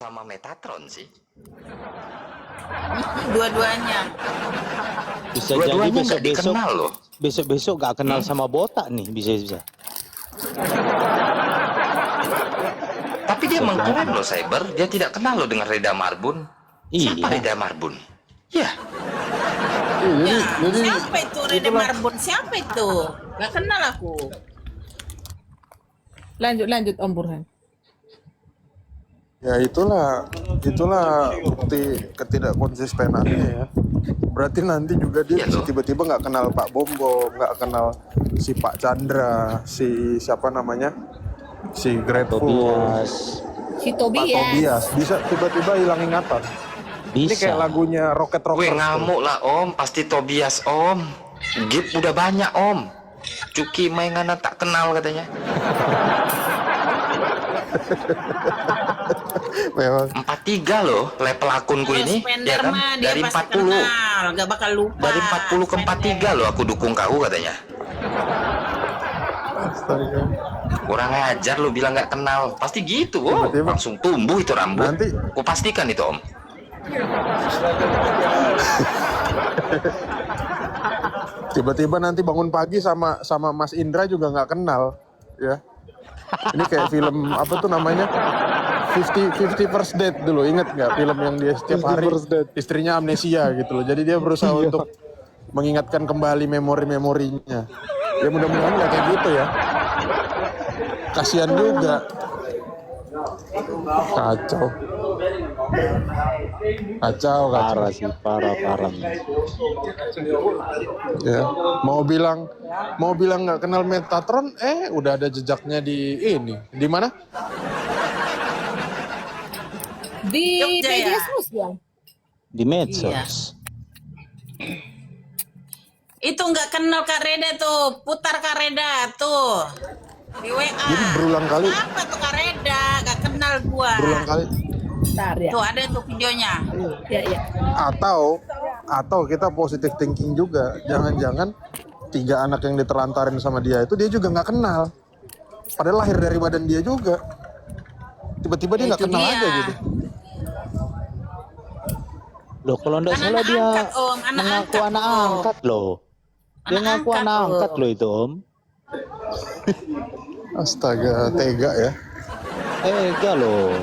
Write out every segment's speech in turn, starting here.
sama Metatron sih. Dua-duanya. Bisa jadi Dua-duanya nggak besok-besok dikenal loh. besok-besok gak kenal sama botak nih, bisa-bisa. Tapi dia mengklaim loh Cyber, dia tidak kenal loh dengan Reda Marbun. Siapa Iya. Reda Marbun? Ya, Ya, siapa itu Reda Marbun? Siapa itu? Gak kenal aku. Lanjut Om Burhan. Ya itulah bukti ketidakkonsistenannya ya. Berarti nanti juga dia Iya bisa loh. tiba-tiba nggak kenal Pak Bombo, nggak kenal si Pak Chandra, si siapa namanya, si Grateful, Tobias. Si Pak Tobias. Tobias, bisa tiba-tiba hilang ingatan. Ini kayak Bisa. lagunya Rocket Weh Rockers tuh. ngamuk lah Om, pasti Tobias Om. Gip udah banyak Om. Cuki Maengana tak kenal katanya. Memang 43 loh level akunku Kalau ini, spender ya kan? mah dia Dari pasti 40. kenal, gak bakal lupa. Dari 40 ke 43 loh aku dukung kau katanya. astaga. Kurang ajar lu bilang nggak kenal. Pasti gitu, oh. Tiba-tiba. Langsung tumbuh itu rambut. Nanti Ku pastikan itu Om. tiba-tiba nanti bangun pagi sama Mas Indra juga nggak kenal, ya. Ini kayak film apa tuh namanya? 50 First Date dulu, inget nggak film yang dia setiap hari istrinya amnesia gitu loh. Jadi dia berusaha untuk mengingatkan kembali memori-memorinya. Ya mudah-mudahan nggak kayak gitu ya. Kasihan juga. Kacau. Parah sih, parah. Ya, mau bilang nggak kenal Metatron, udah ada jejaknya di ini. Di mana? Di Jogja media ya? sosial. Di medsos. Itu nggak kenal Kak Reda tuh, putar Kak Reda tuh di WA. Jadi berulang kali. Apa tuh Kak Reda? Gak kenal gua. Berulang kali. Bentar ya. Tuh ada tuh videonya. Ya. Atau kita positive thinking juga. Jangan-jangan 3 anak yang ditelantarin sama dia itu dia juga nggak kenal. Padahal lahir dari badan dia juga. Tiba-tiba dia Ya, nggak itu kenal dia. aja gitu. Loh, kalau nggak Anak salah dia angkat, Om. Anak mengaku angkat, anak Om. angkat loh. Dia Anak ngaku angkat, anak Om. angkat loh itu Om. Astaga, tega ya. Enggak loh.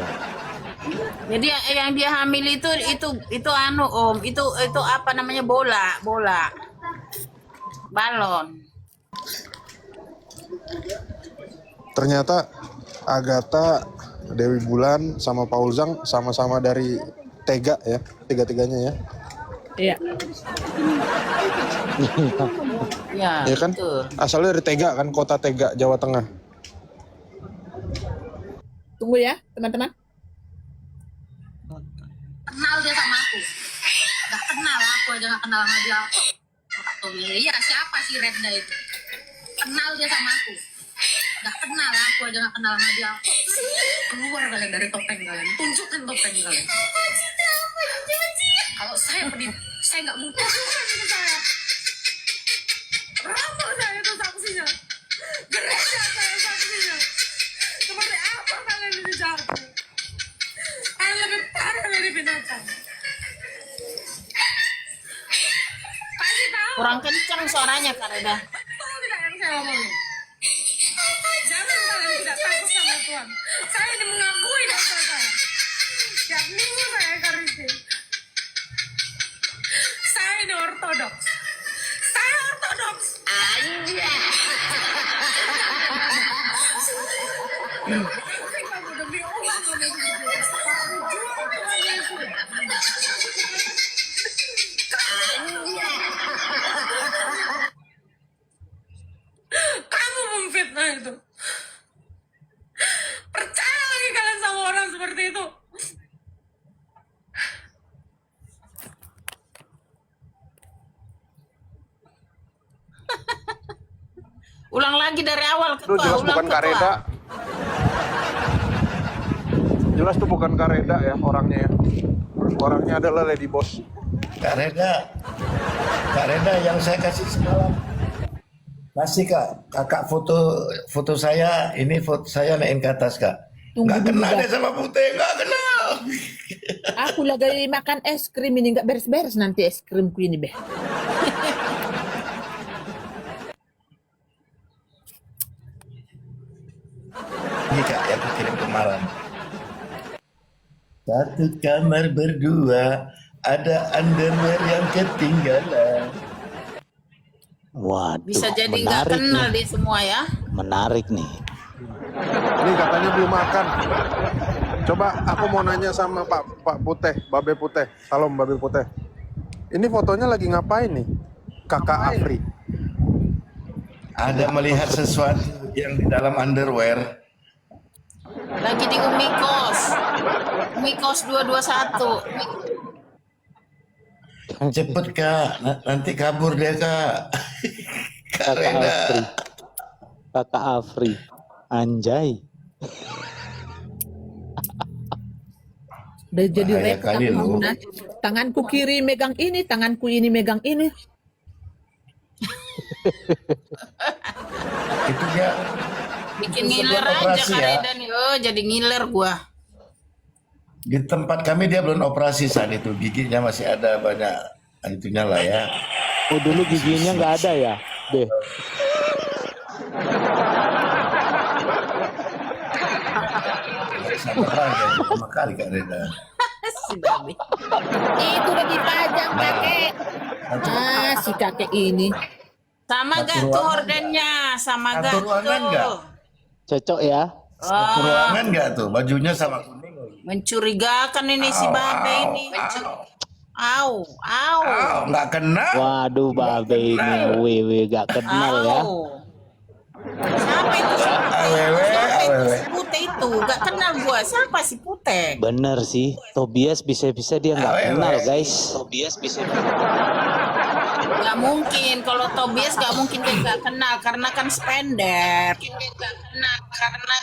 Jadi yang dia hamil itu anu Om, itu apa namanya bola, balon. Ternyata Agatha, Dewi Bulan, sama Paul Zhang sama-sama dari Tega ya, tiga-tiganya ya. Iya. Ya, Ya kan? betul. Asalnya dari Tega kan, kota Tega, Jawa Tengah. Tunggu ya, teman-teman. Kenal dia sama aku. Gak kenal aku aja gak kenal sama dia. Iya siapa sih Reda itu? Kenal dia sama aku. Gak kenal aku aja gak kenal sama dia. Keluar kalian dari topeng kalian. Tunjukkan topeng kalian. Kalau saya saya gak mungkin tunjukkan saya. Rambut saya itu saksinya. Gereja saya saksinya. Seperti apa kalian ini jahat? Kalian lebih parah dari binatang. Pasti tahu. Kurang kencang suaranya Kak Reda. Tahu tidak yang saya omongin? Jangan kalian tidak takut sama Tuhan. Saya ini mengakui dosa saya. Tiap minggu saya karisi. Saya ini ortodoks. Saya ortodoks. Kamu demi Allah kamu berjuang. Tuhan Yesus. Kamu memfitnah itu. Percaya lagi kalian sama orang seperti itu. Ulang lagi dari awal Itu ketua. jelas Ulang bukan ketua. Kareda. Jelas tuh bukan Kareda ya orangnya ya. Orangnya adalah Lady Boss. Kak Reda yang saya kasih semalam. Masih kakak foto saya, ini foto saya naikin ke atas kak. Tunggu Nggak dulu, kenal Kak. dia sama Putih, nggak kenal. Aku lagi makan es krim ini nggak beres-beres nanti es krimku ini beh. Ini Kak yang aku kirim kemarin. Satu kamar berdua, ada underwear yang ketinggalan. Waduh, Bisa jadi nggak menarik kenal nih. dia semua ya. Menarik nih. Ini katanya belum makan. Coba aku mau nanya sama Pak Putih, Babe Putih. Salam Babe Putih. Ini fotonya lagi ngapain nih? Kakak Afri. Ada melihat sesuatu yang di dalam underwear. Lagi di Umikos 221. Cepet Kak, nanti kabur dia Kak. Kak Kakak Reda. Afri. Kakak Afri. Anjay. Udah jadi Bahaya repot kali aku lu. Nah, tanganku kiri megang ini, tanganku ini megang ini. Itu dia Bikin Itu ngiler sebelum aja operasi Kak ya. Reda nih. Oh, jadi ngiler gua. di tempat kami dia belum operasi saat itu, giginya masih ada banyak itunya lah ya. Oh dulu giginya nggak ada ya, Beh? Sabar ya, pertama kali Kak Reda. Si babi. Itu udah dipajang kakek. Ah, si kakek ini. Sama Satu gak tuh ruangan ordennya? Sama Satu gak ruangan tuh? nggak? Cocok ya? Satu ruangan nggak tuh, bajunya sama kuning. Mencurigakan ini si babe ini. Au, au. Oh, nggak kenal. Waduh, Babe ini wewe gak kenal ya. Au. Siapa itu? Awewe, awewe. Si Putih itu, gak kenal gua. Siapa si Putih? Bener sih, Tobias bisa-bisa dia nggak Awe, kenal awe. guys. Tobias bisa. Gak mungkin. Kalau Tobias gak mungkin dia gak kenal karena kan spender. Mungkin dia gak kenal karena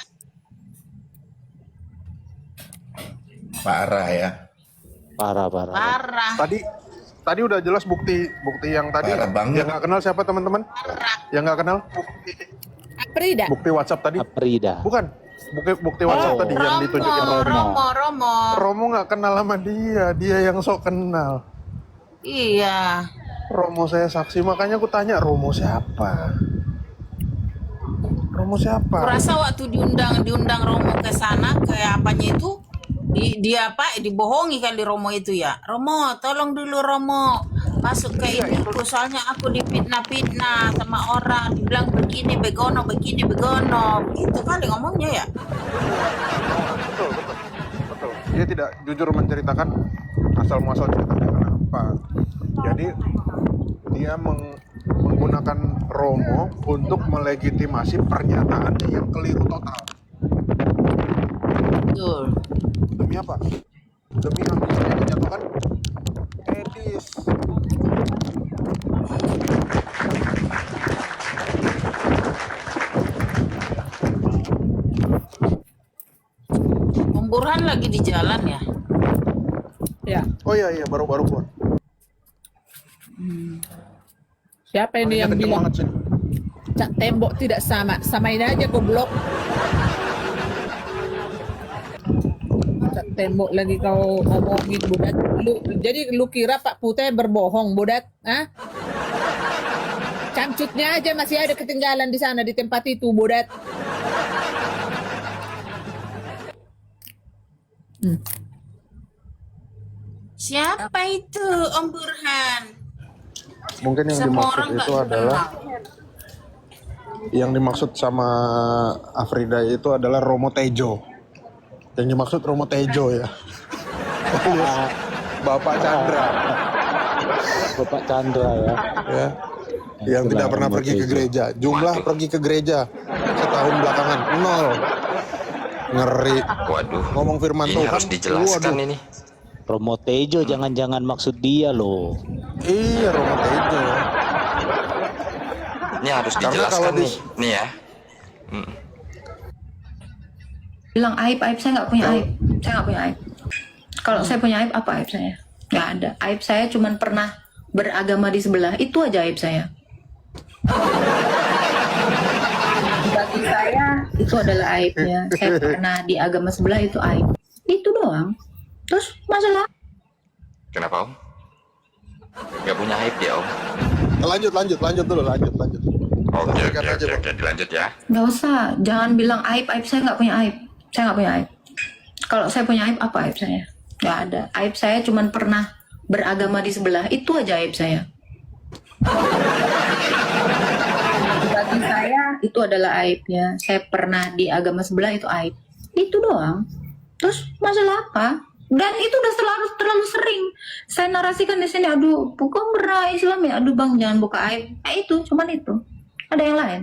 Parah ya. Parah. parah. Tadi udah jelas bukti yang tadi. Parah banget. Yang nggak kenal siapa teman-teman? Yang nggak kenal? Aprida. Bukti WhatsApp tadi. Aprida. Bukan. Bukti WhatsApp tadi yang ditunjukin Romo. Romo nggak kenal sama dia yang sok kenal. Iya. Romo saya saksi, makanya aku tanya Romo siapa? Romo siapa? Kurasa waktu diundang Romo ke sana kayak apanya itu dia apa dibohongi kali Romo itu ya. Romo, tolong dulu Romo masuk ke ibuku soalnya aku dipitnah sama orang dibilang begini begono gitu kali ngomongnya ya. Betul. Dia tidak jujur menceritakan asal muasal ceritanya kenapa. Jadi dia menggunakan Romo untuk melegitimasi pernyataannya yang keliru total. Betul. Demi apa? Demi ambisinya menjatuhkan Edis. Om Burhan lagi di jalan ya. Ya. Oh iya baru keluar. Siapa ini yang Kenceng bilang banget sih. cat tembok tidak sama? Samain aja goblok. Cat tembok lagi kau ngomongin bodat. Jadi lu kira Pak Putih berbohong bodat? Hah? Camcutnya aja masih ada ketinggalan di sana di tempat itu bodat. Siapa itu Om Burhan? Mungkin yang Semua dimaksud orang itu nggak adalah kenal. yang dimaksud sama Afrida itu adalah Romo Tejo. Yang dimaksud Romo Tejo ya. Alias Bapak Chandra Bapak Chandra ya. ya. Yang Itulah tidak pernah Romo pergi ke Tejo. gereja. Jumlah pergi ke gereja setahun belakangan 0. Ngeri. Waduh. Ngomong firman Ini Tuhan. harus dijelaskan waduh. ini. Romo Tejo jangan-jangan maksud dia loh. Iya Romo Tejo. Ini harus Karena dijelaskan kalau nih. Nih ya. Bilang aib saya nggak punya aib, saya nggak punya aib. Kalau saya punya aib, apa aib saya? Nggak ada. Aib saya cuman pernah beragama di sebelah, itu aja aib saya. Bagi saya itu adalah aibnya. Saya pernah di agama sebelah, itu aib. Itu doang. Terus masalah? Kenapa Om? Gak punya aib ya Om? Lanjut dulu, lanjut. Oke, Sampaikan aja, Bang. dilanjut ya. Nggak usah, jangan bilang aib. Saya nggak punya aib. Saya nggak punya aib. Kalau saya punya aib, apa aib saya? Nggak ada. Aib saya cuman pernah beragama di sebelah. Itu aja aib saya. Bagi saya itu adalah aibnya. Saya pernah di agama sebelah, itu aib. Itu doang. Terus masalah apa? Dan itu udah terlalu sering saya narasikan di sini. Aduh, bukan pernah Islam ya. Aduh bang, jangan buka aib. Itu, cuman itu. Ada yang lain?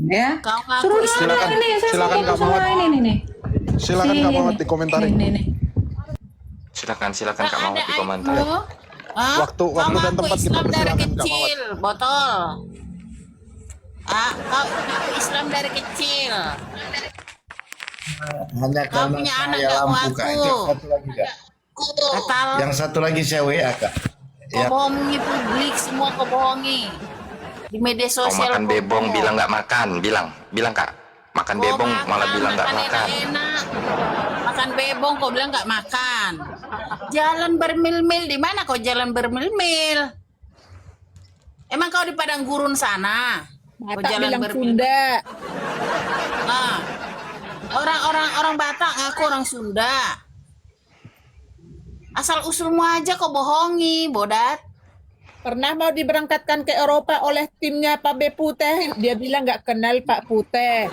Ya, Kau ngaku suruh Silakan, ini. Saya silakan, suruh Kak sama Mawat. ini nih. Silakan Kak Mawat dikomentarin. Nih. Silakan Kak Gak Mawat ada di komentar. aibmu. Hah? Waktu Kau dan ngaku tempat kita Islam dari persilakan, Kak kecil, botol. Kau ngaku Islam dari kecil. Hanya Kau karena punya anak saya gak lampu ngaku. Kak. Itu satu lagi Kak. Katal, Yang satu lagi saya WA Kak. kau Ya, bohongi publik, semua kau bohongi. Di media Kau sosial makan kau bebong bohong. bilang nggak makan, bilang Kak. Makan Kau bebong malah bilang nggak makan. enak-enak. Makan bebong kau bilang nggak makan. Jalan bermil-mil, di mana kau jalan bermil-mil? Emang kau di padang gurun sana? Kau Batak bilang bermil-mil. Sunda. Nah, orang Batak ngaku orang Sunda. Asal usulmu aja kau bohongi, bodat. Pernah mau diberangkatkan ke Eropa oleh timnya Pak B Putih. Dia bilang nggak kenal Pak Putih.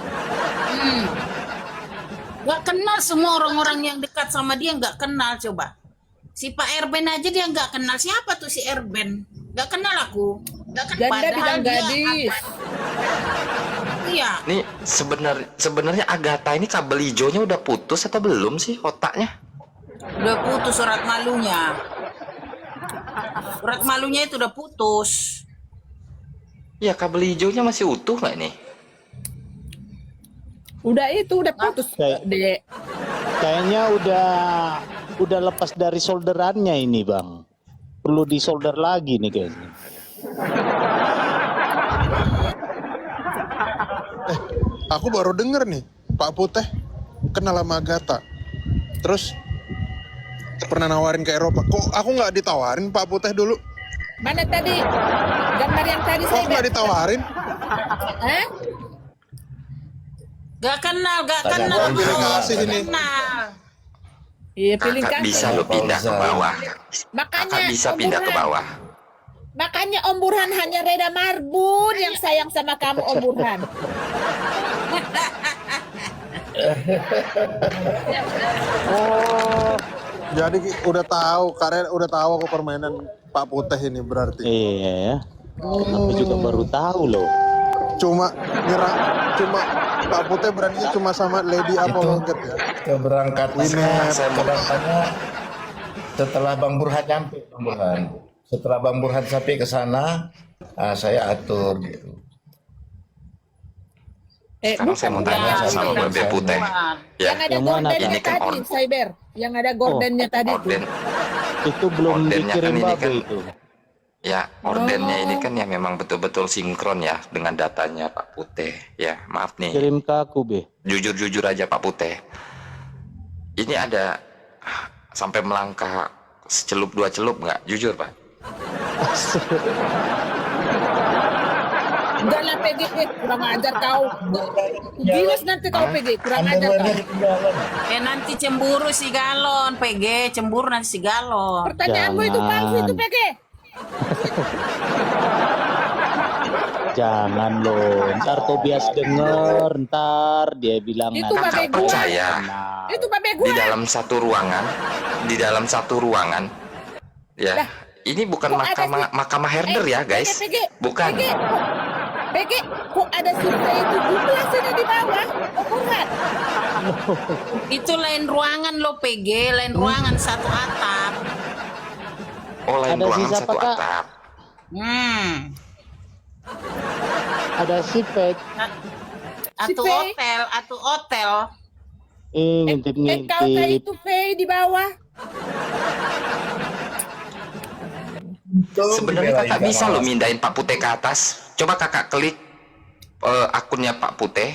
Gak kenal semua orang-orang yang dekat sama dia nggak kenal coba. Si Pak Erben aja dia nggak kenal. Siapa tuh si Erben? Nggak kenal aku. Nggak kenal. Janda bilang gadis. Iya. Nih sebenarnya Agatha ini kabel hijaunya udah putus atau belum sih otaknya? Udah putus surat malunya. Surat malunya itu udah putus. Ya kabel hijaunya masih utuh nggak nih? Udah putus, Kayak- Dek. Kayaknya udah lepas dari solderannya ini bang. Perlu disolder lagi nih kayaknya. Aku baru denger nih, Pak Putih kenal sama Agatha. Terus pernah nawarin ke Eropa. Kok aku nggak ditawarin Pak Putih dulu? Mana tadi? Gambar yang tadi Kok saya nggak ditawarin? Hah? Gak kenal. pilih kasih ini. Kenal. Iya, pilih Kakak kasih. bisa lo pindah ke bawah. Makanya Kakak bisa Om pindah ke Burhan. bawah. Makanya Om Burhan hanya Reda Marbun yang sayang sama kamu, Om Burhan. Oh, jadi udah tahu, karena udah tahu aku permainan Pak Putih ini berarti. Iya ya. Aku juga baru tahu loh. Cuma Pak Putih berarti cuma sama Lady Apologet ya. keberangkatannya Saya mau- setelah Bang Burhan nyampe, Bang Burhan. Setelah Bang Burhan sampai ke sana, saya atur gitu. Sekarang saya mau tanya Ya, sama benar, Babe Putih. Ya, Yang ada Yang mana? gordennya Ini kan tadi, Cyber. Yang ada gordennya tadi tuh. orden. Itu belum Ordernya dikirim kan ini Babe kan- itu. Ya, ordernya ini kan yang memang betul-betul sinkron ya dengan datanya Pak Putih. Ya, maaf nih. Kirim ke aku Be. Jujur-jujur aja Pak Putih. Ini ada sampai melangkah secelup dua celup nggak? Jujur Pak. Enggak lah PG, kurang ajar kau. Gilas nanti kau PG, kurang ajar Underwearnya kau. ketinggalan. Nanti cemburu si galon, PG. Cemburu nanti si galon. Pertanyaanmu itu palsu itu PG. Jangan loh. Ntar Tobias denger, ntar dia bilang Itu nanti Babe Kakak gua. percaya Itu babe di gua. dalam satu ruangan, ya. Lah, Ini bukan kok ada mahkamah herder ya guys. PG, Bukan. PG, kok ada survei 17 ini di bawah? Oh, bukan. Itu lain ruangan lo PG, lain ruangan satu atap. Oh, lain Ada ruangan sisa satu apa, Kak? atap. ada sipek. Atau Si Faye. hotel, atau hotel. Ngintip Kau kayak ngintip. itu Faye di bawah. Sebenarnya Dibelain kakak Kak bisa Mawas. loh mindahin Pak Putih ke atas. Coba kakak klik akunnya Pak Putih.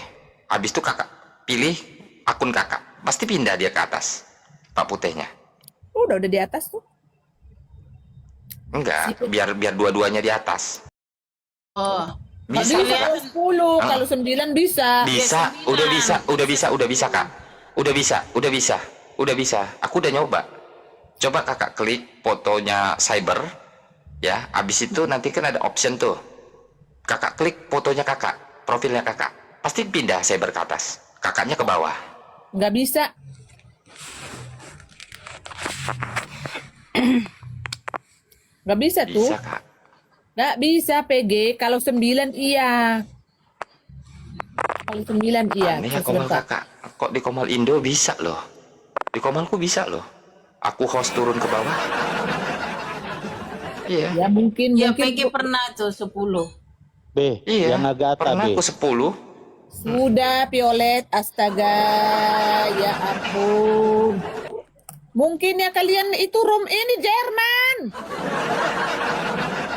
Habis itu kakak pilih akun kakak, pasti pindah dia ke atas, Pak Putihnya. Udah di atas tuh. Enggak, biar dua-duanya di atas. Oh, Bisa, Bisa Kak. kalau 10, kalau 9 bisa. Bisa, udah bisa, Kak. Udah bisa. Aku udah nyoba. Coba kakak klik fotonya cyber, ya. Abis itu nanti kan ada option tuh. Kakak klik fotonya kakak, profilnya kakak. Pasti pindah cyber ke atas, kakaknya ke bawah. Nggak bisa. Nggak bisa tuh. Bisa, Kak. Nggak bisa PG. Kalau 9 iya. Kalau 9 iya. Aneh ya Terus Komal bentar. kakak. Kok di Komal Indo bisa loh? Di Komalku bisa loh. Aku host turun ke bawah. Iya. Ya mungkin ya mungkin PG pernah tuh 10. B, Iya. yang Agatha Pernah B. aku 10. sudah Violet, astaga, ya ampun. Mungkin ya kalian itu room ini Jerman.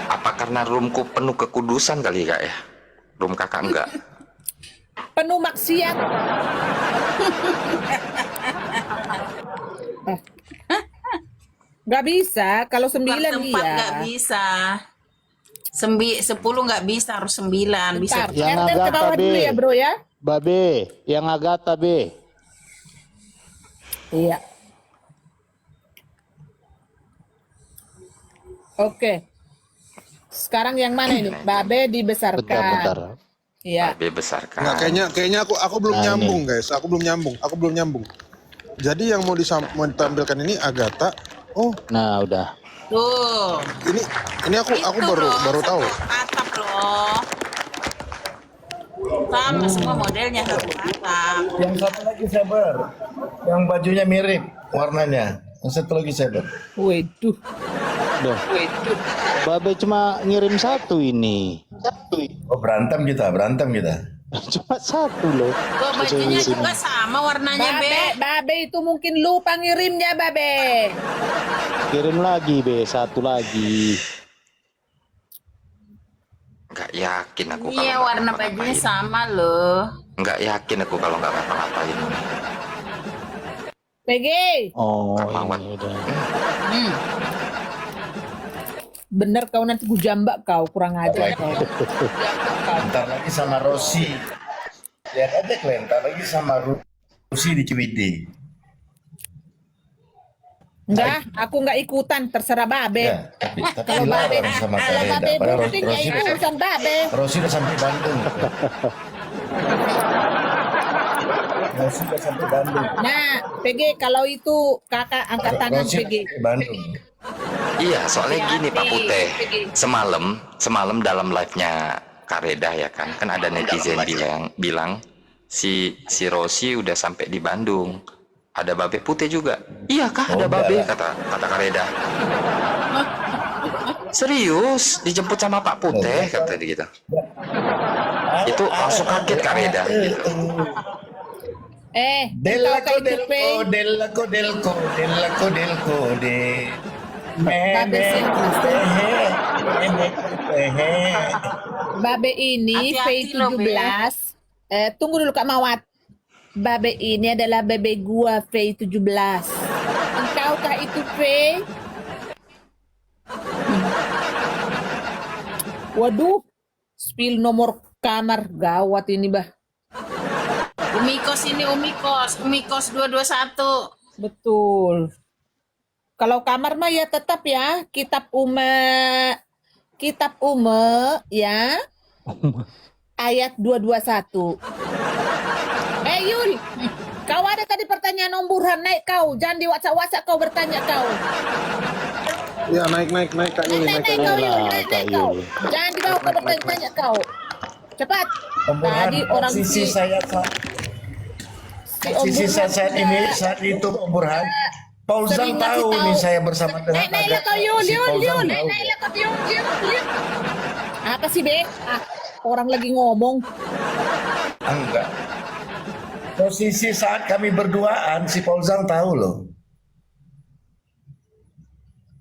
Apa karena roomku penuh kekudusan kali kak ya? Room kakak enggak. Penuh maksiat. Gak bisa, kalau 9 Tempat iya. nggak bisa. 10 nggak bisa, harus 9 bisa. Bentar, Yang RT ke Agatha bawah B. dulu ya bro ya. Babe, yang Agatha B. Iya. Oke. Sekarang yang mana ini? Babe dibesarkan. Bentar. Iya. Lebih besar kan. Nggak, kayaknya aku belum Nah, nyambung guys. Aku belum nyambung. Jadi yang mau ditampilkan ini Agatha. Oh, Nah, udah. Tuh. ini aku Itu baru loh, tahu. satu atap loh. Sama semua modelnya satu atap. Yang satu lagi Saber, yang bajunya mirip warnanya. Yang satu lagi Saber. Waduh. Udah. Babe cuma ngirim satu ini. Oh berantem kita. Cuma satu loh. Tuh bajunya juga sama warnanya Babe itu mungkin lupa ngirimnya Babe. Kirim lagi B, satu lagi. Nggak yakin aku kalau Iya nggak warna ngapa-ngapain. bajunya sama loh. Nggak yakin aku kalau nggak ngapa-ngapain. PG. Oh, Kamawat. ini udah. Bener kau nanti gue jambak kau, kurang ajar kau. Bentar lagi sama Rossi. Lihat aja kalian, bentar lagi sama Rossi di Ciwidey. Enggak, aku nggak ikutan, terserah Babe. Ya, tapi Kalau Babe, dilarang sama kalau Kareda. Babe Padahal boosting ya itu urusan Babe. Rossi udah sampai Bandung. Rossi udah sampai Bandung. Nah, PG kalau itu kakak angkat tangan Rossi PG. sampai Bandung. Iya, soalnya gini Pak Putih. Semalam dalam live-nya Kareda ya kan ada netizen bilang si Rossi udah sampai di Bandung. Ada Babe Putih juga. Iya kah ada Babe kata Kareda. Serius dijemput sama Pak Putih kata dia gitu. Itu langsung kaget Kareda gitu. Delco kau kayak delco de. Babe Babe ini Hati-hati loh, V17. Tunggu dulu Kak Mawat. Babe ini adalah babe gua V17. Engkaukah itu V? Waduh, spill nomor kamar gawat ini bah. Umikos ini Umikos 221. Betul. Kalau kamar mah ya tetap ya kitab Ume ya. Ayat 221. Yul, kau ada tadi pertanyaan Om Burhan, naik kau, jangan di WhatsApp kau bertanya kau. Ya naik Kak Yuli, Naik Kak Yuli. naik kau. Jangan dibawa kau bertanya kau. Cepat. Tadi orang posisi saya saat ini saat itu Om Burhan. Paulzan Sering ngasih tahu tahu. nih saya bersama dengan Naiklah kau Yul. Paulzan tahu. Naiklah kau Yul. Apa sih Be? Orang lagi ngomong. Enggak. Posisi saat kami berduaan si Paulzan tahu loh.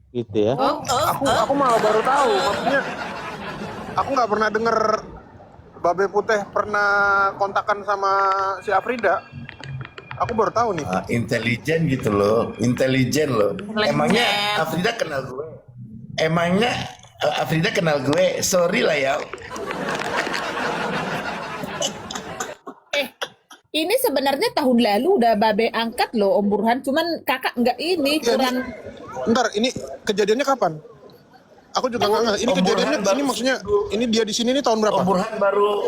Gitu ya. Aku malah baru tahu. Maksudnya aku nggak pernah denger Babe Putih pernah kontakan sama si Afrida. Aku baru tahu nih. Intelijen gitu loh, intelijen loh. Emangnya Afrida kenal gue? Emangnya Afrida kenal gue? Sorry lah ya. Ini sebenarnya tahun lalu udah Babe angkat loh Om Burhan, cuman kakak nggak ini kurang. Ntar, ini kejadiannya kapan? Aku juga nggak ngerti. Ini Om kejadiannya, Burhan ini maksudnya, ini dia di sini nih tahun berapa? Om Burhan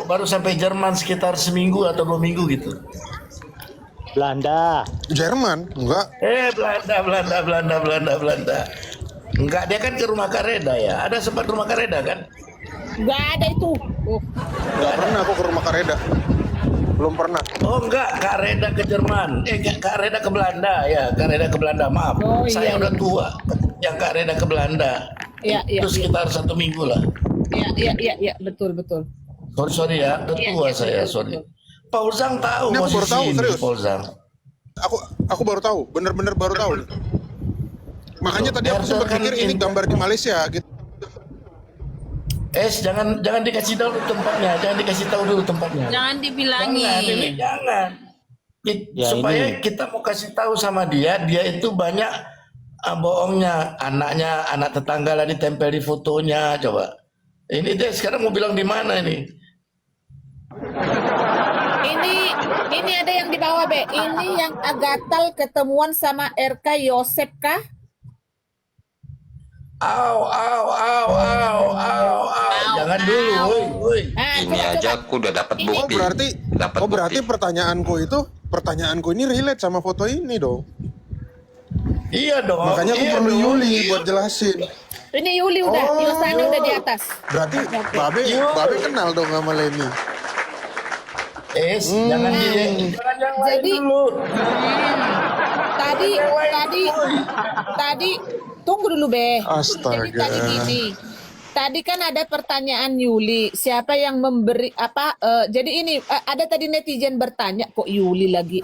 baru sampai Jerman sekitar seminggu atau 2 minggu gitu. Belanda. Jerman? Enggak. Belanda. Enggak, dia kan ke rumah Kareda ya. Ada sempat rumah Kareda kan? Nggak ada itu. Oh. Nggak pernah aku ke rumah Kareda. Belum pernah. Oh enggak, Kak Reda ke Jerman. Kak Reda ke Belanda ya. Kak Reda ke Belanda, maaf. Oh, Saya iya, udah tua. Yang Kak Reda ke Belanda. Iya, Itu iya. sekitar 1 minggu lah. Iya, betul. Sorry ya, udah tua saya, sorry. Pauzang tahu Ini aku baru posisi tahu, ini, serius. Pauzang. Aku baru tahu, bener-bener baru tahu. Makanya tadi aku sempat Kan pikir ini gambar di Malaysia gitu. jangan dikasih tahu dulu tempatnya, jangan dikasih tahu dulu tempatnya. Jangan dibilangi. Jangan. Ya, Supaya ini. kita mau kasih tahu sama dia itu banyak bohongnya. Anak tetangga lah ditempel di fotonya, coba. Ini dia sekarang mau bilang di mana ini? Ini ada yang di bawah Be. Ini yang Agatal ketemuan sama RK Yosep kah? Au. Jangan dulu, woi. Ah, Ini aja aku udah dapat Oh bukti. berarti, berarti pertanyaanku ini relate sama foto ini dong. Iya dong. Makanya aku iya perlu dong. Yuli buat jelasin. Ini Yuli udah, Oh. Yosana udah di atas. Berarti Babe kenal dong sama Leni. Jangan yang lain Jadi- dulu. Tadi tunggu dulu Be. Astaga. Jadi tadi gini. Tadi kan ada pertanyaan Yuli, siapa yang memberi jadi ini ada tadi netizen bertanya kok Yuli lagi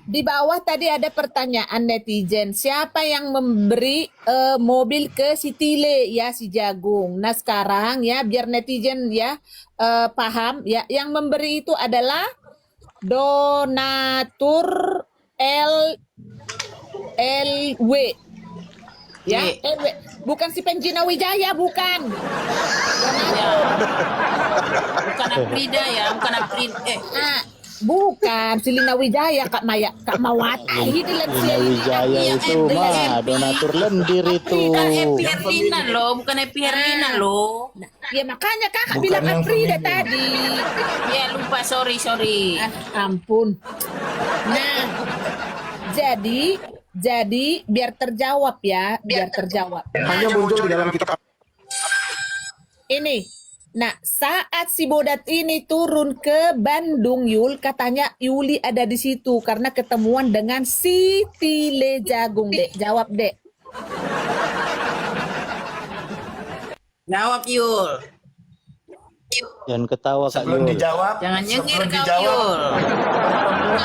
Di bawah tadi ada pertanyaan netizen, siapa yang memberi mobil ke si Tile ya si Jagung. Nah sekarang ya biar netizen ya paham ya, yang memberi itu adalah Donatur LW ya, LW. Bukan si Penjina Wijaya, bukan. Bukan Afrida ya, bukan Afrida. Bukan si Lina Wijaya, Kak Maya, Kak Mawata. Ini Lina Wijaya itu mah donatur lendir itu. Bukan Happy Herlina loh, bukan Happy Herlina loh. Ya makanya kakak Bukan bilang yang Afrida pemimpin. tadi. Ya lupa, sorry. Ampun. Nah, jadi biar terjawab ya, biar terjawab. Hanya muncul di dalam kitab. Ini. Nah, saat si Bodat ini turun ke Bandung, Yul, katanya Yuli ada di situ karena ketemuan dengan si Tile Jagung, Dek. Jawab, Dek. Jawab Yul. Jangan ketawa Kak Sebelum Yul. dijawab, Jangan nyengir sebelum kau dijawab, Yul.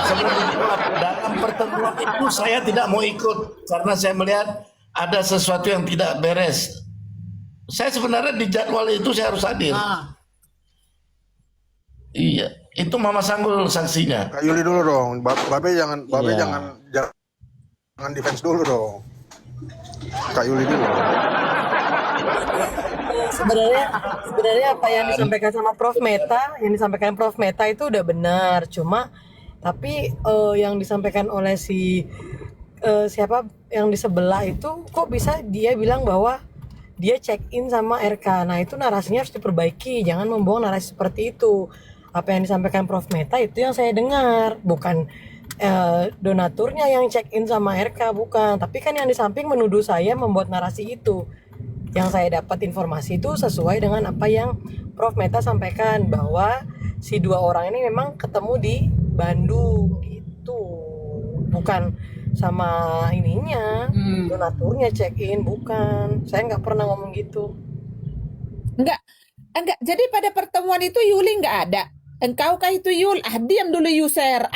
sebelum dijawab, dalam pertemuan itu saya tidak mau ikut karena saya melihat ada sesuatu yang tidak beres. Saya sebenarnya di jadwal itu saya harus hadir. Iya, itu Mama Sanggul sanksinya. Kak Yuli dulu dong. Babe jangan Iya. jangan defense dulu dong. Kak Yuli dulu. Sebenarnya apa yang disampaikan sama Prof Meta itu udah benar, cuma tapi yang disampaikan oleh siapa yang di sebelah itu kok bisa dia bilang bahwa dia check in sama RK. Nah itu narasinya harus diperbaiki, jangan membawa narasi seperti itu. Apa yang disampaikan Prof Meta itu yang saya dengar, bukan donaturnya yang check in sama RK, bukan. Tapi kan yang di samping menuduh saya membuat narasi itu. Yang saya dapat informasi itu sesuai dengan apa yang Prof Meta sampaikan, bahwa si 2 orang ini memang ketemu di Bandung gitu, bukan sama ininya donaturnya check in, bukan. Saya nggak pernah ngomong gitu. Enggak. Jadi pada pertemuan itu Yuli nggak ada. Engkau kah itu Yul? Diam dulu user.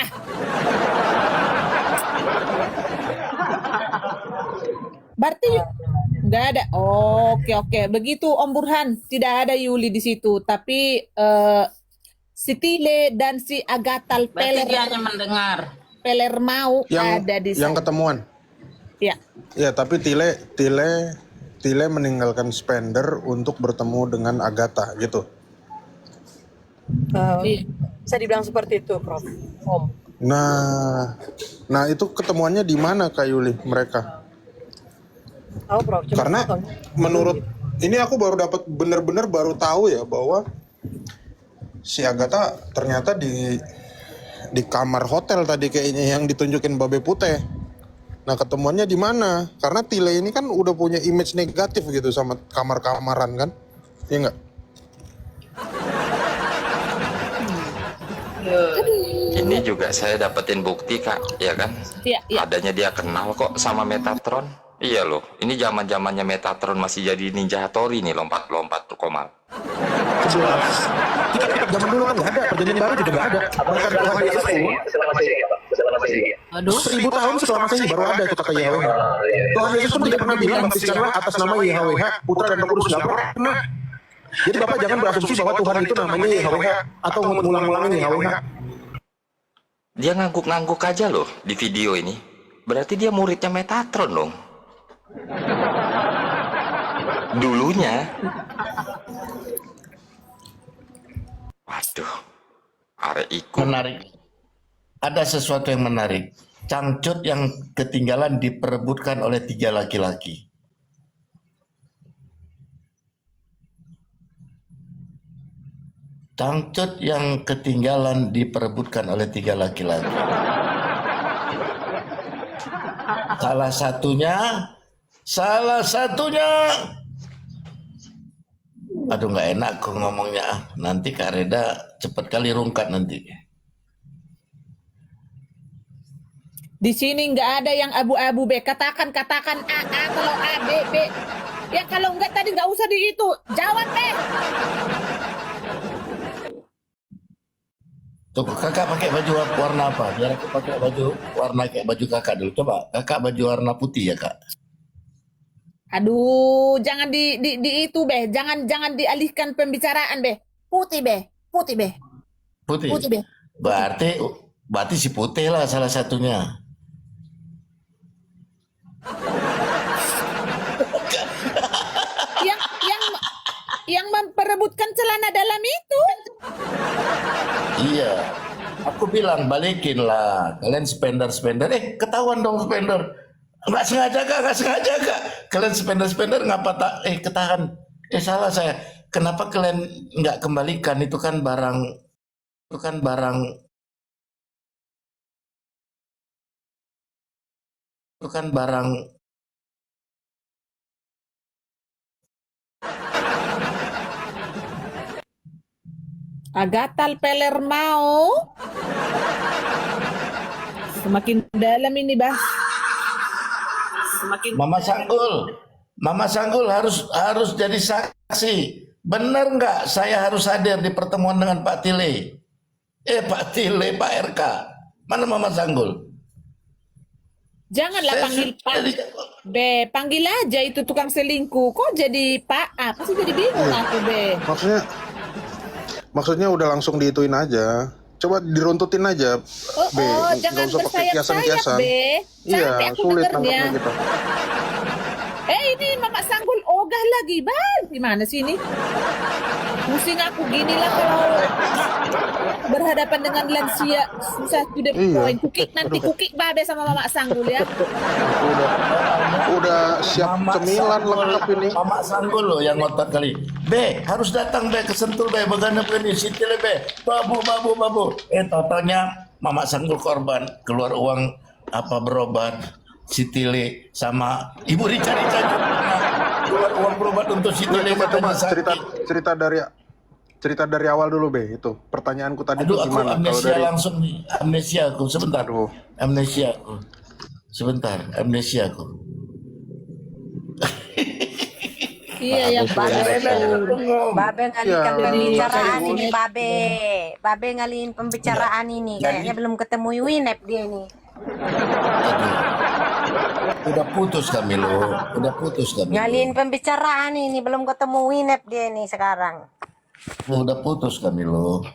Berarti nggak ada. Oke. Begitu Om Burhan, tidak ada Yuli di situ. Tapi si Tile dan si Agatal Berarti dia hanya mendengar. Peler mau ada di yang sana. ketemuan. Ya. Ya, tapi Tile meninggalkan Spender untuk bertemu dengan Agatha gitu. Iya. Bisa dibilang seperti itu, Prof. Om. Nah itu ketemuannya di mana Kak Yuli mereka? Tahu, Prof. Cuma Karena tahu. menurut ini aku baru dapat bener-bener baru tahu ya bahwa si Agatha ternyata di kamar hotel tadi kayaknya yang ditunjukin Babe Putih. Nah ketemuannya di mana? Karena Tile ini kan udah punya image negatif gitu sama kamar-kamaran kan? Iya nggak? Ini juga saya dapetin bukti Kak, ya kan? Iya, iya. Adanya dia kenal kok sama Metatron. Iya loh, ini zaman-zamannya Metatron masih jadi Ninja Hattori nih, lompat-lompat tuh Komal. Kita zaman dulu kan nggak ada, perjanjian baru juga nggak ada. Bahkan Tuhan Yesus Aduh. 1000 tahun setelah Masehi baru ada itu kata Yahweh. Tuhan Yesus pun tidak pernah bilang baptiskanlah atas nama Yahweh, Putra dan Roh Kudus, nggak pernah. Jadi Bapak jangan berasumsi bahwa Tuhan itu namanya Yahweh atau mengulang-ulangin Yahweh. Dia ngangguk-ngangguk aja loh di video ini. Berarti dia muridnya Metatron dong. Dulunya. Waduh. Arek ikut. Menarik. Ada sesuatu yang menarik. Cangcut yang ketinggalan diperebutkan oleh 3 laki-laki. Cangcut yang ketinggalan diperebutkan oleh 3 laki-laki. Salah satunya. Aduh nggak enak kok ngomongnya. Nanti Kak Reda cepet kali rungkat nanti. Di sini nggak ada yang abu-abu be. Katakan A kalau A B. Ya kalau enggak tadi nggak usah di itu. Jawab be. Tuh kakak pakai baju warna apa? Biar aku pakai baju warna kayak baju kakak dulu. Coba kakak baju warna putih ya kak. Aduh, jangan di itu be. Jangan dialihkan pembicaraan be. Putih be. Putih. Putih be. Berarti si putih lah salah satunya. yang memperebutkan celana dalam itu. Iya. Aku bilang balikin lah. Kalian spender. Ketahuan dong spender. Nggak sengaja kak. Kalian spender ngapa tak? Ketahan. Salah saya. Kenapa kalian nggak kembalikan? Itu kan barang. Agatal Peler mau. Semakin dalam ini, Bah. Semakin Mama Sanggul harus jadi saksi. Benar nggak saya harus hadir di pertemuan dengan Pak Tile? Pak Tile, Pak RK. Mana Mama Sanggul? Janganlah panggil Pak. Be, panggil aja itu tukang selingkuh. Kok jadi Pak? Apa sih jadi bingung aku, Be? Maksudnya udah langsung diituin aja. Coba diruntutin aja, Be. Jangan Nggak usah pakai bersayap-sayap, kiasan-kiasan. Be. Iya, Sampai aku sulit dengernya. nangkapnya gitu. Ini Mama Sanggul ogah lagi, Bang. Gimana sih ini? Pusing aku gini lah kalau berhadapan dengan lansia. Susah to the point. Kukik babe sama Mama Sanggul ya. Udah siap cemilan lengkap ini. Mama Sanggul loh yang ngotot kali. Be, harus datang Be ke Sentul Be. Bagaimana begini, Sitil Be. Babu. Totalnya Mama Sanggul korban. Keluar uang berobat. Sitile sama Ibu Rica keluar uang berobat untuk Sitile. Coba cerita dari awal dulu Be. Itu pertanyaanku tadi. Aduh, itu gimana? aku amnesia dari... langsung nih. Amnesia aku sebentar. Amnesia aku. Iya yang Babe ngalihkan pembicaraan ini Babe ngalihin pembicaraan ini. Kayaknya belum ketemu Winep dia ini. Udah putus kami loh. Ngalihin pembicaraan ini belum ketemu Winep dia ini sekarang. Udah putus kami loh.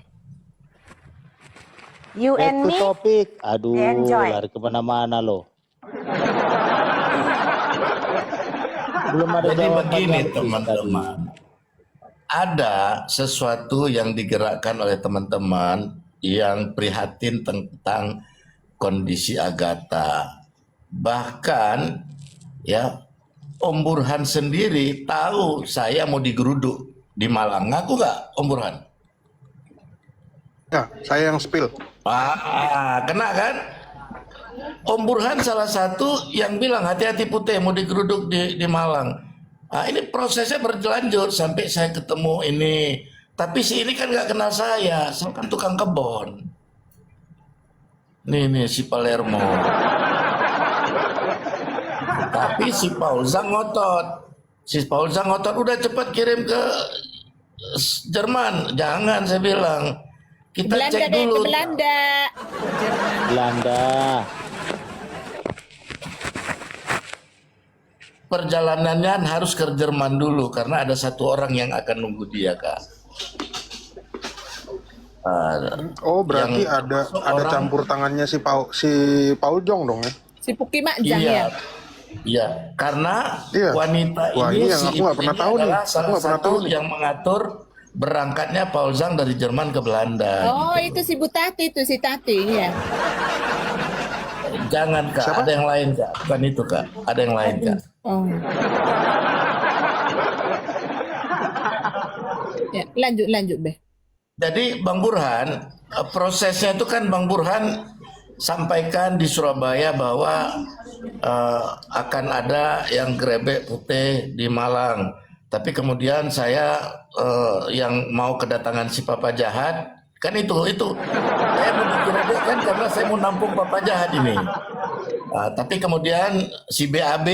You Back and to me, topic. Aduh, enjoy. lari kemana-mana loh. Belum ada Jadi jawaban begini yang tadi. teman-teman, ada sesuatu yang digerakkan oleh teman-teman yang prihatin tentang kondisi Agatha. Bahkan ya Om Burhan sendiri tahu saya mau digeruduk di Malang. Ngaku nggak Om Burhan? Ya, saya yang spill. Kena kan? Om Burhan salah satu yang bilang hati-hati Putih mau digeruduk di Malang. Ini prosesnya berlanjut sampai saya ketemu ini. Tapi si ini kan nggak kenal saya kan tukang kebon. Nih si Palermo. Tapi si Paulzang ngotot. Udah cepat kirim ke Jerman. Jangan, saya bilang. Kita Belanda cek deh, dulu. ke Belanda. Belanda. Perjalanannya harus ke Jerman dulu karena ada satu orang yang akan nunggu dia, Kak. Oh, berarti Yang ada orang- campur tangannya si Paul Jong dong ya? Si Puki Makjang Iya. ya. Iya, karena Iya. wanita Wah, ini ini yang si aku nggak ibu pernah ini tahu nih. adalah Aku salah nggak pernah satu tahu nih. yang mengatur berangkatnya Paul Zhang dari Jerman ke Belanda. Oh, itu si Bu Tati itu si Tati ya. Jangan, Kak, Siapa? ada yang lain, Kak. Bukan itu, Kak. Ada yang lain, Kak. Oh. Ya, lanjut Beh. Jadi Bang Burhan, prosesnya itu kan Bang Burhan sampaikan di Surabaya bahwa akan ada yang grebek Putih di Malang. Tapi kemudian saya yang mau kedatangan si Papa Jahat, kan itu saya mau digrebek kan karena saya mau nampung Papa Jahat ini. Tapi kemudian si BAB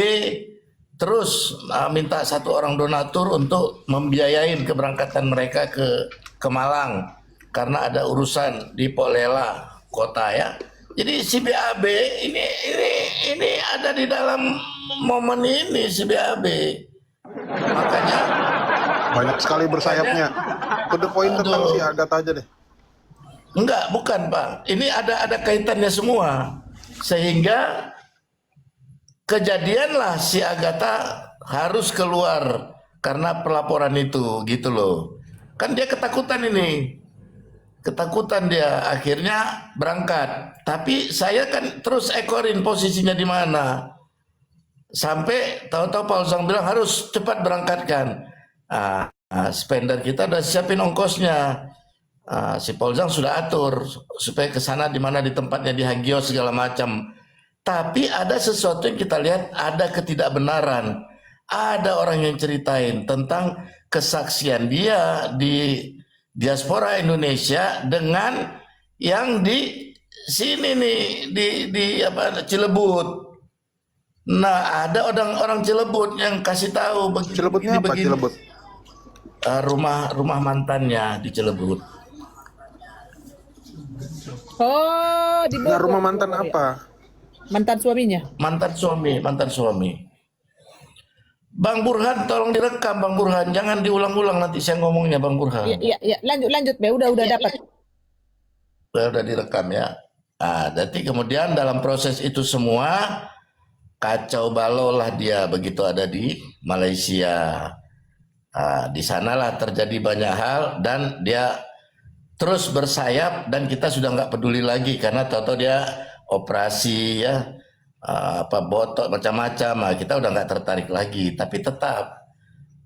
terus minta satu orang donatur untuk membiayain keberangkatan mereka ke Malang karena ada urusan di Polela kota ya. Jadi si BAB ini ada di dalam momen ini si BAB. Makanya Banyak sekali bersayapnya. To the point tentang si Agatha aja deh. enggak, bukan Pak. Ini ada kaitannya semua. Sehingga kejadianlah si Agatha harus keluar karena pelaporan itu gitu loh. Kan dia ketakutan ini. Ketakutan dia akhirnya berangkat. Tapi saya kan terus ekorin posisinya di mana. Sampai tahu-tahu Pak Zhang bilang harus cepat berangkatkan. Spender kita udah siapin ongkosnya. Si Paul Zhang sudah atur supaya ke sana di mana di tempatnya di Hagio segala macam. Tapi ada sesuatu yang kita lihat ada ketidakbenaran. Ada orang yang ceritain tentang kesaksian dia di diaspora Indonesia dengan yang di sini nih di Cilebut. Nah, ada orang Cilebut yang kasih tahu Cilebutnya apa Cilebut? Rumah mantannya di Cilebut. Oh, di Nah, Bogor. rumah mantan apa? Mantan suaminya. Mantan suami. Bang Burhan, tolong direkam Bang Burhan, jangan diulang-ulang nanti saya ngomongnya Bang Burhan. Iya, lanjut Beh, udah dapat. Udah direkam ya. Jadi kemudian dalam proses itu semua kacau balau lah dia begitu ada di Malaysia. Di sanalah terjadi banyak hal dan dia terus bersayap dan kita sudah nggak peduli lagi karena tahu-tahu dia operasi ya botok macam-macam. Kita udah nggak tertarik lagi. Tapi tetap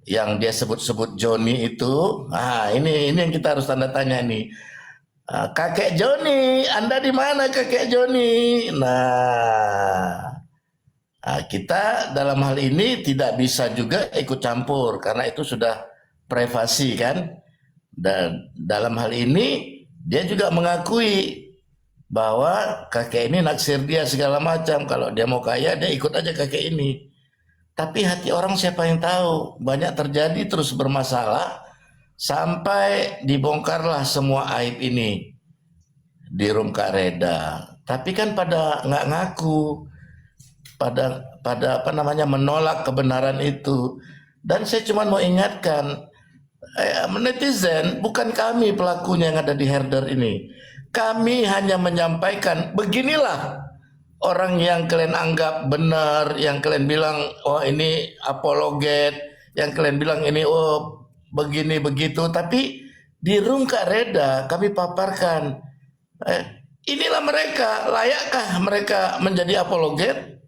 yang dia sebut-sebut Joni itu, ini yang kita harus tanda tanya nih. Kakek Joni, Anda di mana kakek Joni? Kita dalam hal ini tidak bisa juga ikut campur karena itu sudah privasi kan. Dan dalam hal ini dia juga mengakui bahwa kakek ini naksir dia segala macam. Kalau dia mau kaya dia ikut aja kakek ini. Tapi hati orang siapa yang tahu? Banyak terjadi terus bermasalah sampai dibongkarlah semua aib ini di room Kak Reda. Tapi kan pada nggak ngaku, pada menolak kebenaran itu. Dan saya cuma mau ingatkan netizen, bukan kami pelakunya yang ada di herder ini. Kami hanya menyampaikan beginilah orang yang kalian anggap benar, yang kalian bilang oh ini apologet, yang kalian bilang ini oh begini begitu, tapi di room Kak Reda kami paparkan inilah mereka, layakkah mereka menjadi apologet?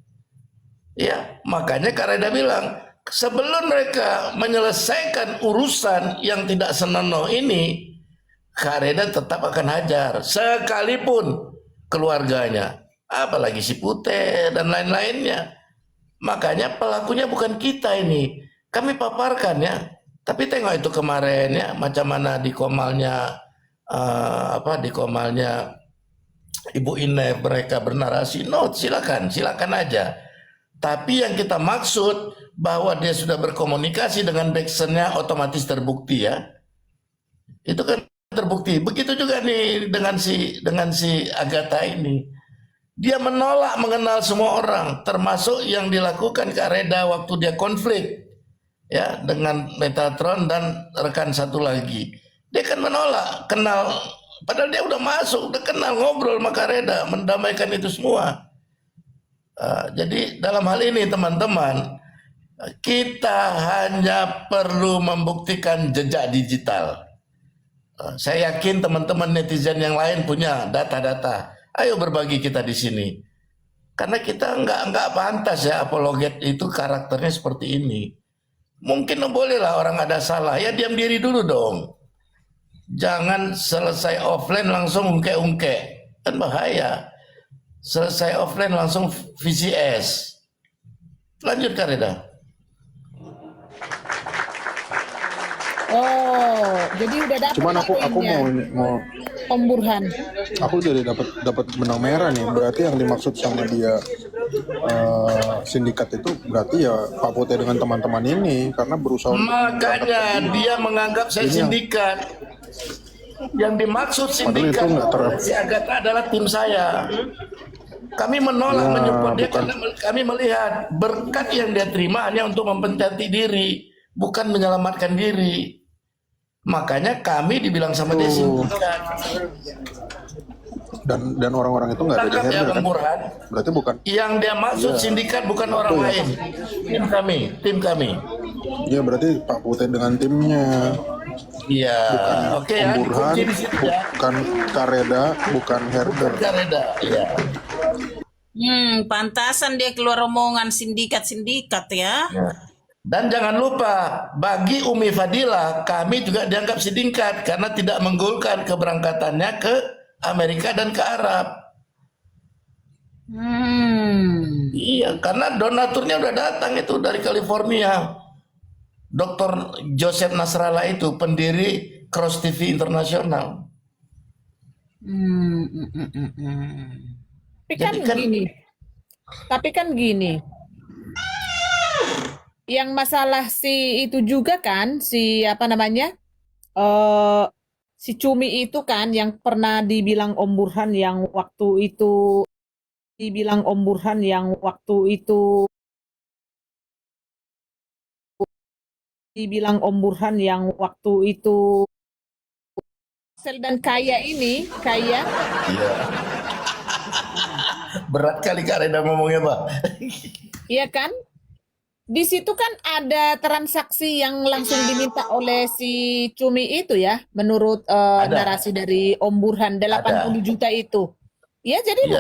Ya, makanya Kak Reda bilang sebelum mereka menyelesaikan urusan yang tidak senonoh ini, Kak Reda tetap akan hajar sekalipun keluarganya, apalagi si Putih dan lain-lainnya. Makanya pelakunya bukan kita ini, kami paparkan ya. Tapi tengok itu kemarin ya, macam mana di komalnya di komalnya Ibu Ine mereka bernarasi. No, silakan aja. Tapi yang kita maksud bahwa dia sudah berkomunikasi dengan Dexonnya otomatis terbukti ya. Itu kan terbukti. Begitu juga nih dengan si Agatha ini. Dia menolak mengenal semua orang, termasuk yang dilakukan Kak Reda waktu dia konflik ya dengan Metatron dan rekan satu lagi. Dia kan menolak kenal, padahal dia udah masuk, udah kenal, ngobrol sama Kak Reda, mendamaikan itu semua. Jadi dalam hal ini teman-teman, kita hanya perlu membuktikan jejak digital. Saya yakin teman-teman netizen yang lain punya data-data. Ayo berbagi kita di sini. Karena kita nggak pantas ya apologet itu karakternya seperti ini. Mungkin bolehlah orang ada salah, ya diam diri dulu dong. Jangan selesai offline langsung ungke-ungke, kan bahaya. Selesai offline langsung VCS. Lanjut Kak Reda. Oh, jadi udah dapat. Cuman aku mau Om Burhan. aku jadi dapat benang merah nih. Berarti yang dimaksud sama dia sindikat itu berarti ya Pak Putih dengan teman-teman ini karena berusaha. Makanya dia menganggap saya sindikat. Yang dimaksud sindikat si Agatha adalah tim saya. Kami menolak menyupport dia karena kami melihat berkat yang dia terima hanya untuk mempencati diri, bukan menyelamatkan diri. Makanya kami dibilang sama dia sindikat. Dan orang-orang itu nggak ada di herder kan? Burhan. Berarti bukan. Yang dia maksud sindikat bukan orang lain. Tim kami. Iya berarti Pak Putih dengan timnya. Iya. Oke ya. Burhan, bukan Kak Reda, bukan herder. Kak Reda. Iya. Pantasan dia keluar omongan sindikat ya. Dan jangan lupa, bagi Umi Fadila, kami juga dianggap sindikat karena tidak menggolkan keberangkatannya ke Amerika dan ke Arab. Iya, karena donaturnya udah datang itu dari California. Dr. Joseph Nasrallah itu pendiri Cross TV Internasional. Tapi kan gini. Yang masalah si itu juga kan, si apa namanya? Si Cumi itu kan yang pernah dibilang Om Burhan yang waktu itu Sel dan Kaya ini, Kaya. Iya. Berat kali Kak Reda ngomongnya, Pak. Iya kan? Di situ kan ada transaksi yang langsung diminta oleh si Cumi itu ya, menurut narasi dari Om Burhan 80 juta itu. Ya, jadi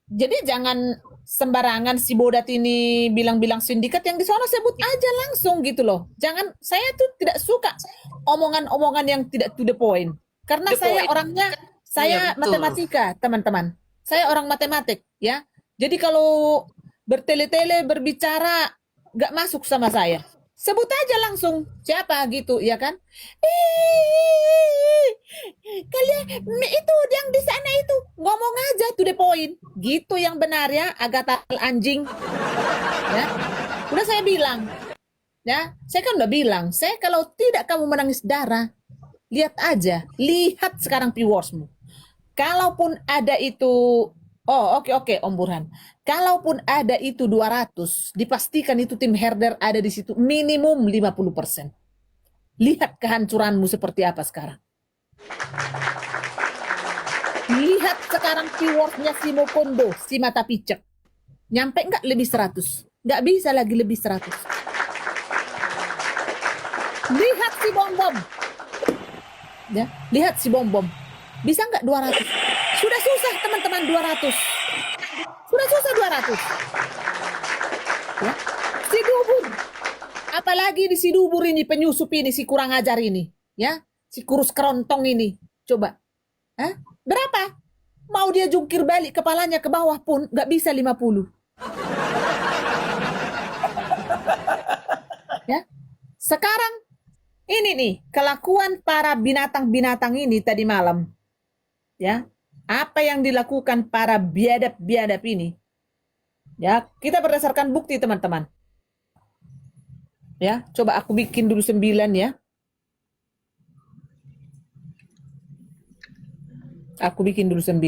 jadi jangan sembarangan si Bodat ini bilang-bilang sindikat, yang di sana sebut aja langsung gitu loh. Jangan, saya tuh tidak suka omongan-omongan yang tidak to the point. Karena orangnya, saya matematika, teman-teman. Saya orang matematik, ya. Jadi kalau bertele-tele berbicara gak masuk sama saya, sebut aja langsung siapa gitu, ya kan? Kalian itu yang di sana itu ngomong aja to the point, gitu yang benar ya, Agatha anjing. Ya, udah saya bilang, ya, saya kan udah bilang, saya kalau tidak kamu menangis darah, lihat aja, lihat sekarang viewersmu. Kalaupun ada itu, oke, Om Burhan. Kalaupun ada itu 200, dipastikan itu tim herder ada di situ minimum 50%. Lihat kehancuranmu seperti apa sekarang. lihat sekarang keywordnya si Mokondo, si mata picek. Nyampe nggak lebih 100? Nggak bisa lagi lebih 100. Lihat si Bom-Bom. Ya, lihat si Bom-Bom. Bisa nggak 200? Sudah susah teman-teman 200. Sudah susah 200. Ya. Si Dubur. Apalagi di si Dubur ini, penyusup ini, si kurang ajar ini. Ya, si kurus kerontong ini. Coba. Hah? Berapa? Mau dia jungkir balik kepalanya ke bawah pun nggak bisa 50. Ya. Sekarang ini nih kelakuan para binatang-binatang ini tadi malam. Ya. Apa yang dilakukan para biadab-biadab ini? Ya, kita berdasarkan bukti teman-teman. Ya, coba aku bikin dulu 9 ya. Aku bikin dulu 9.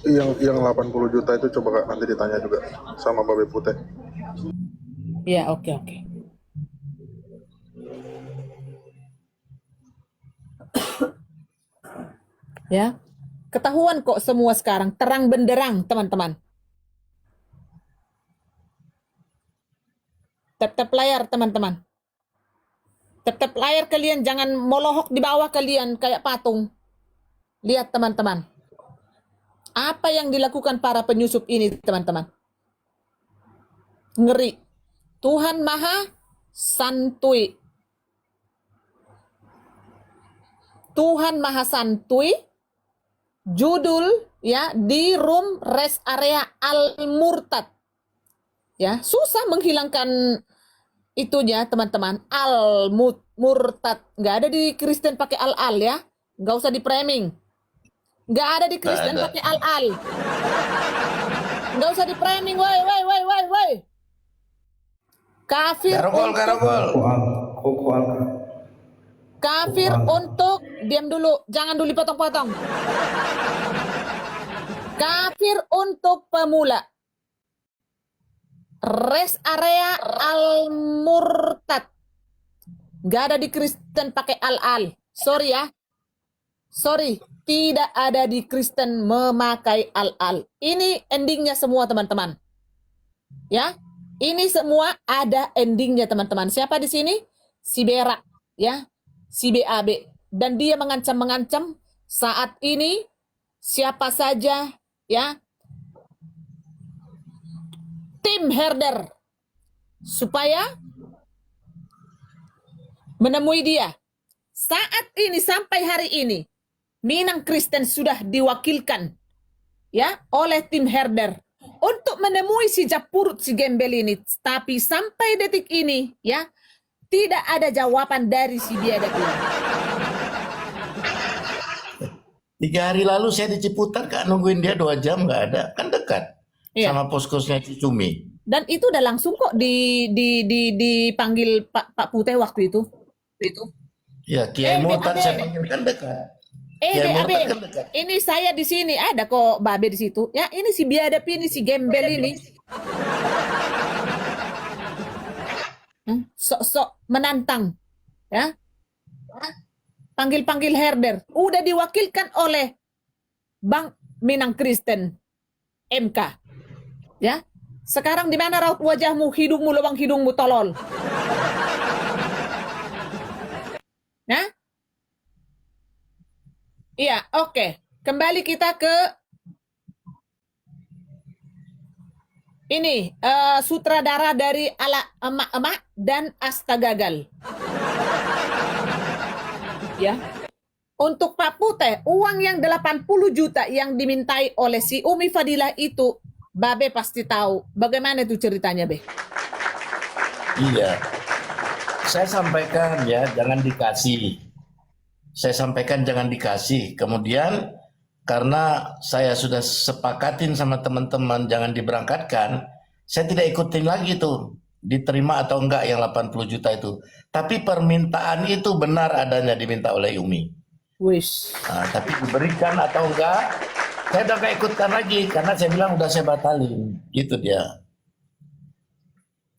Yang 80 juta itu coba Kak nanti ditanya juga sama Babe Putih. Ya, oke. Ya, ketahuan kok semua sekarang terang benderang teman-teman. Tap-tap layar teman-teman. Tap-tap layar kalian, jangan molohok di bawah kalian kayak patung. Lihat teman-teman. Apa yang dilakukan para penyusup ini teman-teman? Ngeri. Tuhan Maha Santuy. Tuhan Maha Santuy. Judul ya di room rest area Al-Murtad. Ya, susah menghilangkan itunya teman-teman. Al-Murtad. Nggak ada di Kristen pakai al-al ya. Nggak usah di framing. Nggak ada di Kristen pakai al-al. Nggak usah di framing. Woi. Kafir Kafir untuk, diam dulu, jangan dulu potong-potong. Kafir untuk pemula. Rest area Al-Murtad. Nggak ada di Kristen pakai al-al. Sorry ya. Sorry, tidak ada di Kristen memakai al-al. Ini endingnya semua teman-teman. Ya, ini semua ada endingnya teman-teman. Siapa di sini? Si Berak, ya. Si BAB, dan dia mengancam saat ini siapa saja ya tim herder supaya menemui dia. Saat ini sampai hari ini Minang Kristen sudah diwakilkan ya oleh tim herder untuk menemui si Japurut si gembel ini, tapi sampai detik ini ya tidak ada jawaban dari si biadab ini. 3 hari lalu saya di Ciputat Kak, nungguin dia 2 jam nggak ada, kan dekat sama poskosnya Cicumi. Dan itu udah langsung kok dipanggil Pak Putih waktu itu. Ya, Kiai Murtad saya panggil kan dekat. Babe, ini saya di sini ada kok Babe di situ. Ya, ini si biadab ini, si gembel ini. Sok-sok menantang ya, panggil-panggil herder, udah diwakilkan oleh Bang Minang Kristen MK ya. Sekarang di mana raut wajahmu, hidungmu, lubang hidungmu tolol ya. Iya, oke. Kembali kita ke ini sutradara dari Ala Emak-Emak dan Astagagal. Ya. Untuk Pak Putih, uang yang 80 juta yang dimintai oleh si Umi Fadilah itu, Babe pasti tahu. Bagaimana itu ceritanya, Be? Iya. Saya sampaikan ya, jangan dikasih. Saya sampaikan jangan dikasih. Kemudian karena saya sudah sepakatin sama teman-teman jangan diberangkatkan, saya tidak ikutin lagi tuh diterima atau enggak yang 80 juta itu. Tapi permintaan itu benar adanya diminta oleh Umi. Wish. Nah, tapi diberikan atau enggak, saya udah gak ikutkan lagi karena saya bilang udah saya batalin. Gitu dia.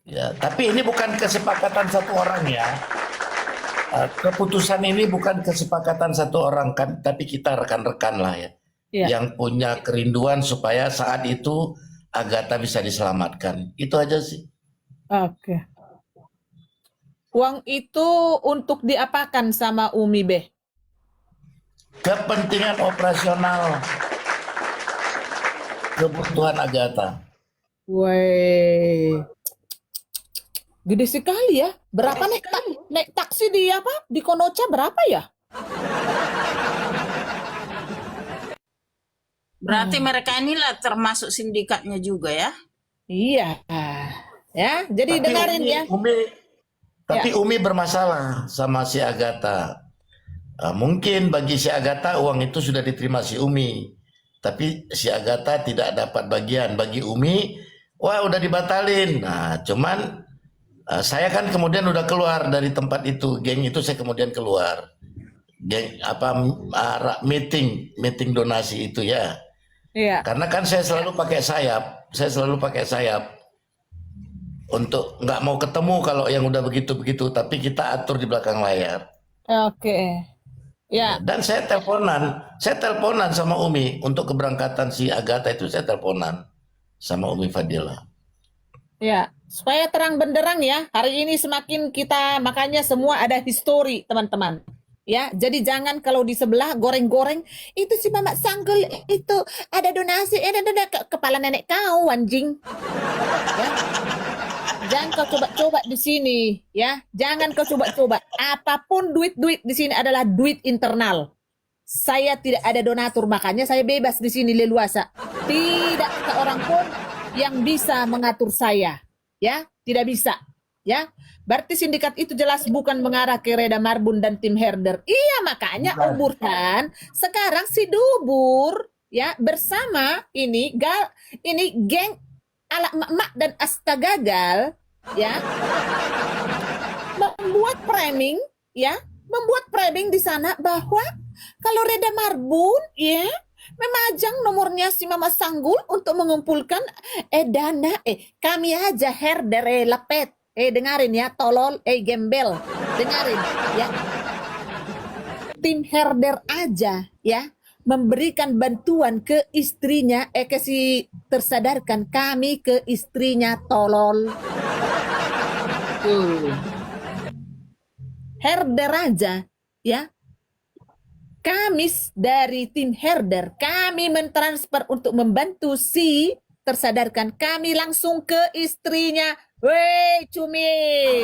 Ya, tapi ini bukan kesepakatan satu orang ya. Keputusan ini bukan kesepakatan satu orang kan, tapi kita rekan-rekan lah ya. Ya. yang punya kerinduan supaya saat itu Agatha bisa diselamatkan. Itu aja sih. Oke. Uang itu untuk diapakan sama Umi, Beh? Kepentingan operasional kebutuhan Agatha. Woi, gede sekali ya. Berapa naik taksi di apa? Di Konocha berapa ya? Berarti mereka inilah termasuk sindikatnya juga ya? Iya. Ya, jadi Tapi dengerin ya. Tapi Umi bermasalah sama si Agatha. Mungkin bagi si Agatha uang itu sudah diterima si Umi. Tapi si Agatha tidak dapat bagian. Bagi Umi, wah udah dibatalin. Nah, cuman saya kan kemudian udah keluar dari tempat itu. Geng itu saya kemudian keluar. Geng meeting donasi itu ya. Iya. Karena kan saya selalu pakai sayap untuk nggak mau ketemu kalau yang udah begitu-begitu, tapi kita atur di belakang layar. Oke. Ya. Dan saya teleponan sama Umi untuk keberangkatan si Agatha itu, saya teleponan sama Umi Fadila. Ya, supaya terang benderang ya. Hari ini semakin kita makanya semua ada histori, teman-teman. Ya, jadi jangan kalau di sebelah goreng-goreng itu si Mama Sanggul itu ada donasi, ada kepala nenek kau anjing. Ya. Jangan kau coba-coba di sini, ya. Jangan kau coba-coba. Apapun duit-duit di sini adalah duit internal. Saya tidak ada donatur, makanya saya bebas di sini leluasa. Tidak seorang pun yang bisa mengatur saya, ya. Tidak bisa, ya. Berarti sindikat itu jelas bukan mengarah ke Reda Marbun dan tim herder. Iya, makanya Om Burhan sekarang si Dubur ya bersama ini geng ala emak dan Astagagal ya membuat framing di sana bahwa kalau Reda Marbun ya memajang nomornya si Mama Sanggul untuk mengumpulkan dana kami aja herder lepet. Dengarin ya, tolol, gembel. Dengarin ya. Tim herder aja ya memberikan bantuan ke istrinya, ke si tersadarkan kami ke istrinya, tolol. Herder aja ya. Kami dari tim herder, kami mentransfer untuk membantu si tersadarkan, kami langsung ke istrinya. Weh, Cumi.